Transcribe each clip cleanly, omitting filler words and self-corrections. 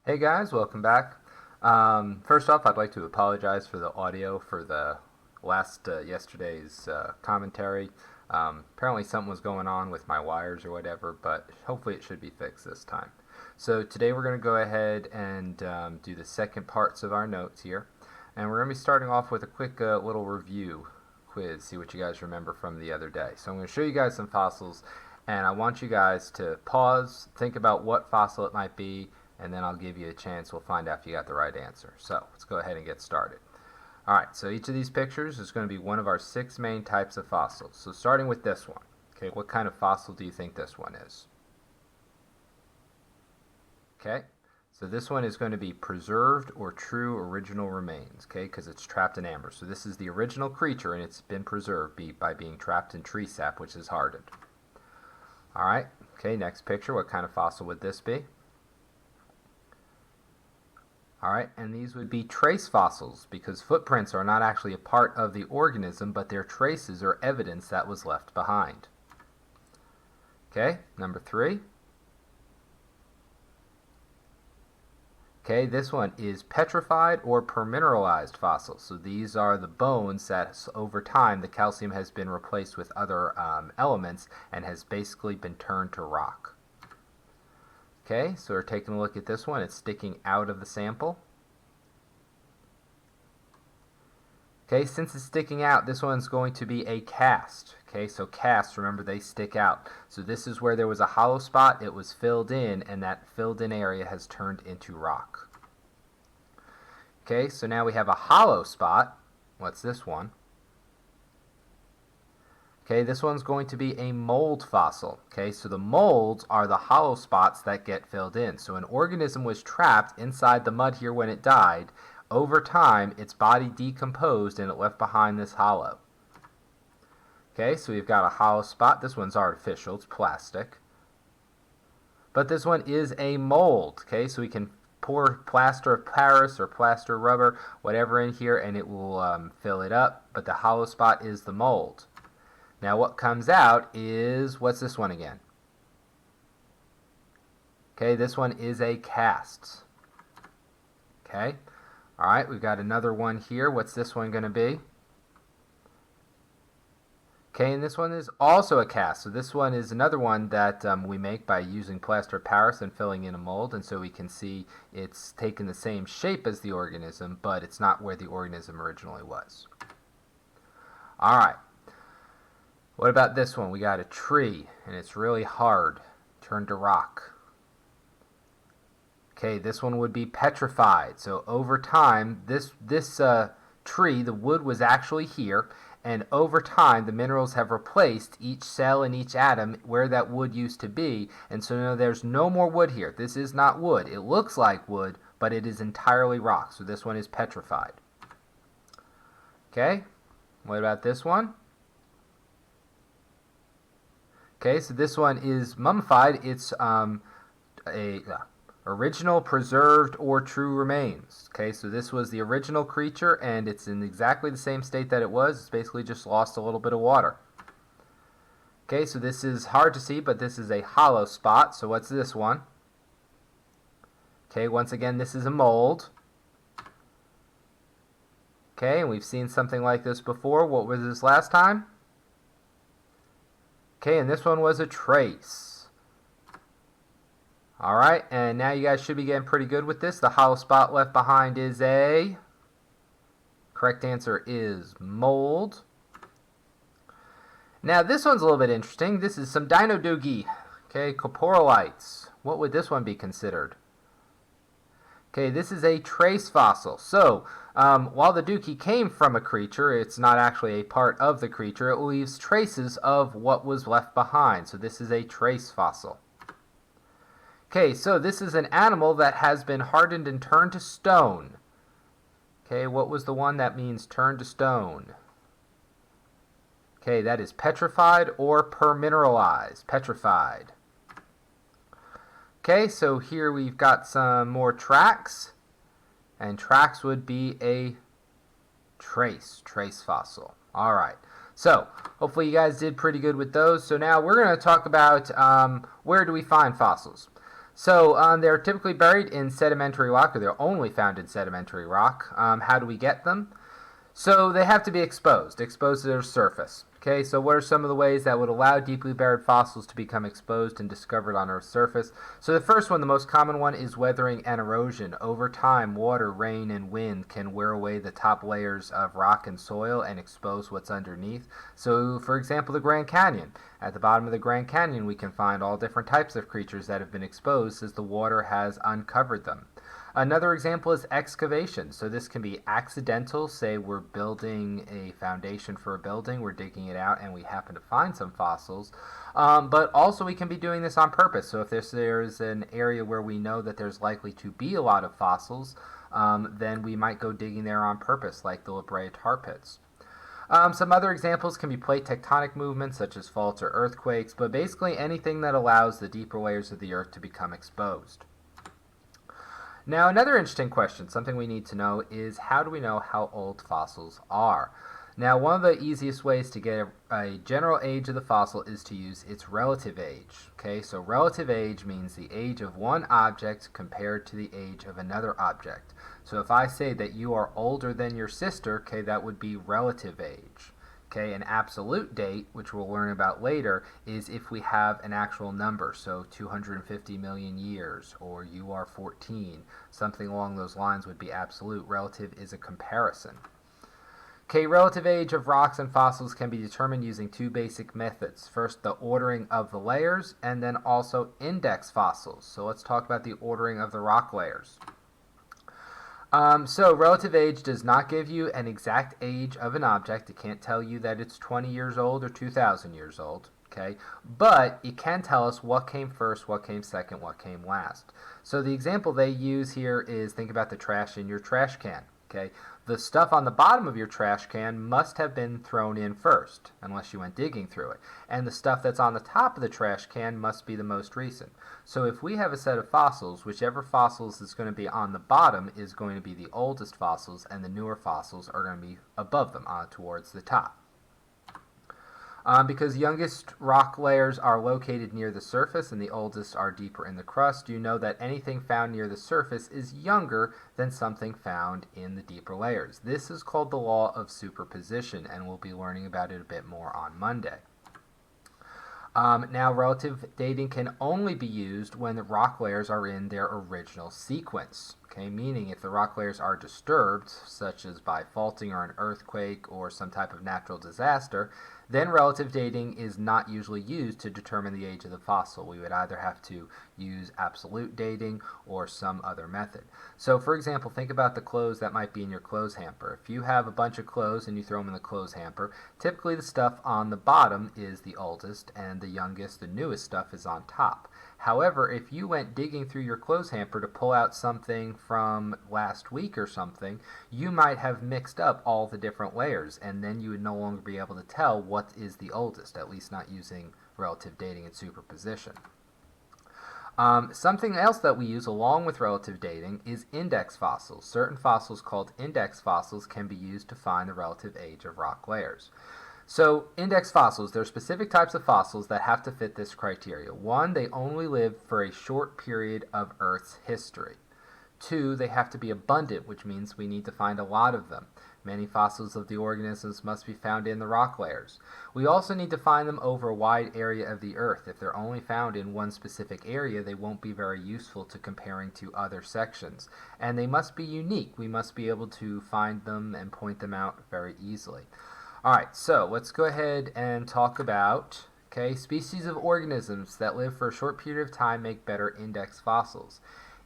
Hey guys, welcome back. First off, I'd like to apologize for the audio for the yesterday's commentary. Apparently something was going on with my wires or whatever, but hopefully it should be fixed this time. So today we're going to go ahead and do the second parts of our notes here. And we're going to be starting off with a quick little review quiz, see what you guys remember from the other day. So I'm going to show you guys some fossils, and I want you guys to pause, think about what fossil it might be, and then I'll give you a chance. We'll find out if you got the right answer. So let's go ahead and get started. Alright, so each of these pictures is going to be one of our 6 main types of fossils. So starting with this one. Okay, what kind of fossil do you think this one is? Okay, so this one is going to be preserved or true original remains, okay, because it's trapped in amber. So this is the original creature and it's been preserved by being trapped in tree sap, which is hardened. Alright, okay, next picture. What kind of fossil would this be? Alright, and these would be trace fossils because footprints are not actually a part of the organism, but they're traces or evidence that was left behind. Okay, number 3. Okay, this one is petrified or permineralized fossils. So these are the bones that over time the calcium has been replaced with other elements and has basically been turned to rock. Okay, so we're taking a look at this one. It's sticking out of the sample. Okay, since it's sticking out, this one's going to be a cast. Okay, so casts, remember, they stick out. So this is where there was a hollow spot, it was filled in, and that filled in area has turned into rock. Okay, so now we have a hollow spot. What's this one? Okay, this one's going to be a mold fossil. Okay, so the molds are the hollow spots that get filled in. So an organism was trapped inside the mud here when it died. Over time, its body decomposed and it left behind this hollow. Okay, so we've got a hollow spot. This one's artificial, it's plastic. But this one is a mold. Okay, so we can pour plaster of Paris or plaster rubber, whatever in here, and it will fill it up. But the hollow spot is the mold. Now what comes out is, what's this one again? Okay, this one is a cast. Okay, alright, we've got another one here. What's this one going to be? Okay, and this one is also a cast. So this one is another one that we make by using plaster of Paris and filling in a mold, and so we can see it's taken the same shape as the organism, but it's not where the organism originally was. Alright. What about this one? We got a tree, and it's really hard, turned to rock. Okay, this one would be petrified. So over time, this tree, the wood was actually here, and over time, the minerals have replaced each cell and each atom where that wood used to be, and so now there's no more wood here. This is not wood. It looks like wood, but it is entirely rock. So this one is petrified. Okay, what about this one? Okay, so this one is mummified. It's original, preserved, or true remains. Okay, so this was the original creature, and it's in exactly the same state that it was. It's basically just lost a little bit of water. Okay, so this is hard to see, but this is a hollow spot. So what's this one? Okay, once again, this is a mold. Okay, and we've seen something like this before. What was this last time? Okay, and this one was a trace. Alright, and now you guys should be getting pretty good with this. The hollow spot left behind is a... Correct answer is mold. Now this one's a little bit interesting. This is some Dinodougie. Okay, coprolites. What would this one be considered? Okay, this is a trace fossil. So, while the dookie came from a creature, it's not actually a part of the creature. It leaves traces of what was left behind. So this is a trace fossil. Okay, so this is an animal that has been hardened and turned to stone. Okay, what was the one that means turned to stone? Okay, that is petrified or permineralized. Petrified. Okay, so here we've got some more tracks, and tracks would be a trace fossil. Alright, so hopefully you guys did pretty good with those. So now we're going to talk about where do we find fossils. So they're typically buried in sedimentary rock, or they're only found in sedimentary rock. How do we get them? So they have to be exposed to their surface. Okay, so what are some of the ways that would allow deeply buried fossils to become exposed and discovered on Earth's surface? So the first one, the most common one, is weathering and erosion. Over time, water, rain, and wind can wear away the top layers of rock and soil and expose what's underneath. So, for example, the Grand Canyon. At the bottom of the Grand Canyon, we can find all different types of creatures that have been exposed as the water has uncovered them. Another example is excavation. So this can be accidental. Say we're building a foundation for a building, we're digging it out, and we happen to find some fossils. But also we can be doing this on purpose. So if there's an area where we know that there's likely to be a lot of fossils, then we might go digging there on purpose, like the La Brea tar pits. Some other examples can be plate tectonic movements, such as faults or earthquakes, but basically anything that allows the deeper layers of the Earth to become exposed. Now, another interesting question, something we need to know, is how do we know how old fossils are? Now, one of the easiest ways to get a general age of the fossil is to use its relative age. Okay, so relative age means the age of one object compared to the age of another object. So if I say that you are older than your sister, okay, that would be relative age. Okay, an absolute date, which we'll learn about later, is if we have an actual number, so 250 million years, or you are 14, something along those lines would be absolute. Relative is a comparison. Okay, relative age of rocks and fossils can be determined using two basic methods. First, the ordering of the layers, and then also index fossils. So let's talk about the ordering of the rock layers. So relative age does not give you an exact age of an object. It can't tell you that it's 20 years old or 2,000 years old, okay? But it can tell us what came first, what came second, what came last. So the example they use here is, think about the trash in your trash can, okay? The stuff on the bottom of your trash can must have been thrown in first, unless you went digging through it. And the stuff that's on the top of the trash can must be the most recent. So if we have a set of fossils, whichever fossils is going to be on the bottom is going to be the oldest fossils, and the newer fossils are going to be above them, towards the top. Because youngest rock layers are located near the surface and the oldest are deeper in the crust, you know that anything found near the surface is younger than something found in the deeper layers. This is called the law of superposition, and we'll be learning about it a bit more on Monday. Now, relative dating can only be used when the rock layers are in their original sequence. Okay, meaning if the rock layers are disturbed, such as by faulting or an earthquake or some type of natural disaster, then relative dating is not usually used to determine the age of the fossil. We would either have to use absolute dating or some other method. So, for example, think about the clothes that might be in your clothes hamper. If you have a bunch of clothes and you throw them in the clothes hamper, typically the stuff on the bottom is the oldest and the youngest, the newest stuff is on top. However, if you went digging through your clothes hamper to pull out something from last week or something, you might have mixed up all the different layers, and then you would no longer be able to tell what is the oldest, at least not using relative dating and superposition. Something else that we use along with relative dating is index fossils. Certain fossils called index fossils can be used to find the relative age of rock layers. So, index fossils, there are specific types of fossils that have to fit this criteria. One, they only live for a short period of Earth's history. Two, they have to be abundant, which means we need to find a lot of them. Many fossils of the organisms must be found in the rock layers. We also need to find them over a wide area of the Earth. If they're only found in one specific area, they won't be very useful to comparing to other sections. And they must be unique. We must be able to find them and point them out very easily. Alright, so let's go ahead and talk about, species of organisms that live for a short period of time make better index fossils.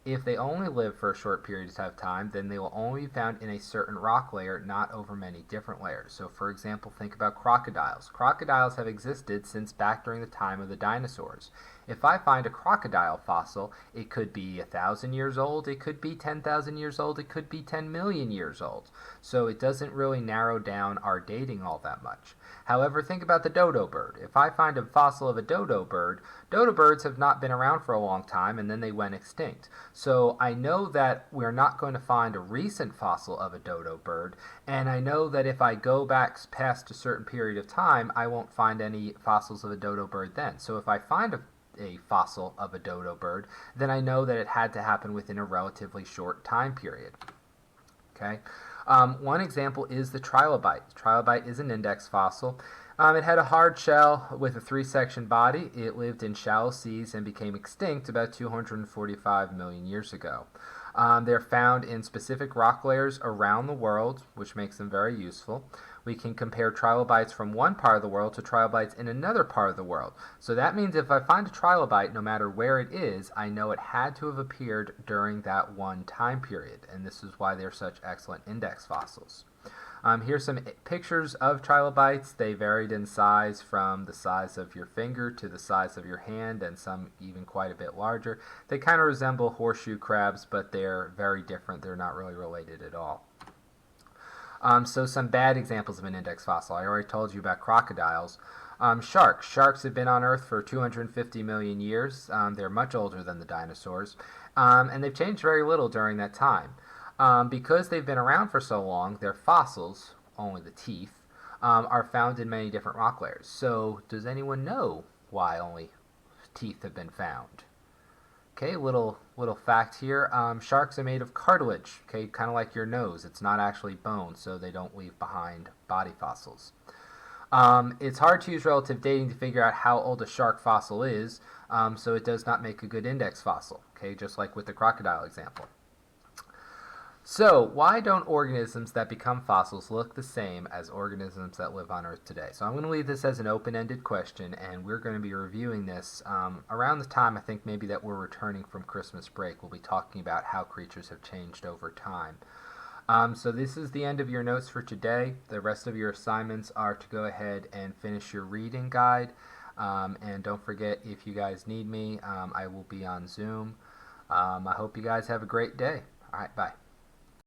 If they only live for a short period of time, then they will only be found in a certain rock layer, not over many different layers. So, for example, think about crocodiles. Crocodiles have existed since back during the time of the dinosaurs. If I find a crocodile fossil, it could be 1,000 years old, it could be 10,000 years old, it could be 10 million years old. So it doesn't really narrow down our dating all that much. However, think about the dodo bird. If I find a fossil of a dodo birds have not been around for a long time and then they went extinct. So I know that we're not going to find a recent fossil of a dodo bird, and I know that if I go back past a certain period of time, I won't find any fossils of a dodo bird then. So if I find a fossil of a dodo bird, then I know that it had to happen within a relatively short time period. Okay. One example is the trilobite. Trilobite is an index fossil. It had a hard shell with a three-section body. It lived in shallow seas and became extinct about 245 million years ago. They're found in specific rock layers around the world, which makes them very useful. We can compare trilobites from one part of the world to trilobites in another part of the world. So that means if I find a trilobite, no matter where it is, I know it had to have appeared during that one time period, and this is why they're such excellent index fossils. Here's some pictures of trilobites. They varied in size from the size of your finger to the size of your hand, and some even quite a bit larger. They kind of resemble horseshoe crabs, but they're very different. They're not really related at all. So some bad examples of an index fossil. I already told you about crocodiles. Sharks. Sharks have been on Earth for 250 million years. They're much older than the dinosaurs, and they've changed very little during that time. Because they've been around for so long, their fossils, only the teeth, are found in many different rock layers. So does anyone know why only teeth have been found? Okay, little fact here. Sharks are made of cartilage, okay, kind of like your nose. It's not actually bone, so they don't leave behind body fossils. It's hard to use relative dating to figure out how old a shark fossil is, so it does not make a good index fossil, okay, just like with the crocodile example. So, why don't organisms that become fossils look the same as organisms that live on Earth today? So I'm going to leave this as an open-ended question, and we're going to be reviewing this around the time I think maybe that we're returning from Christmas break. We'll be talking about how creatures have changed over time. So this is the end of your notes for today. The rest of your assignments are to go ahead and finish your reading guide. And don't forget, if you guys need me, I will be on Zoom. I hope you guys have a great day. All right, bye.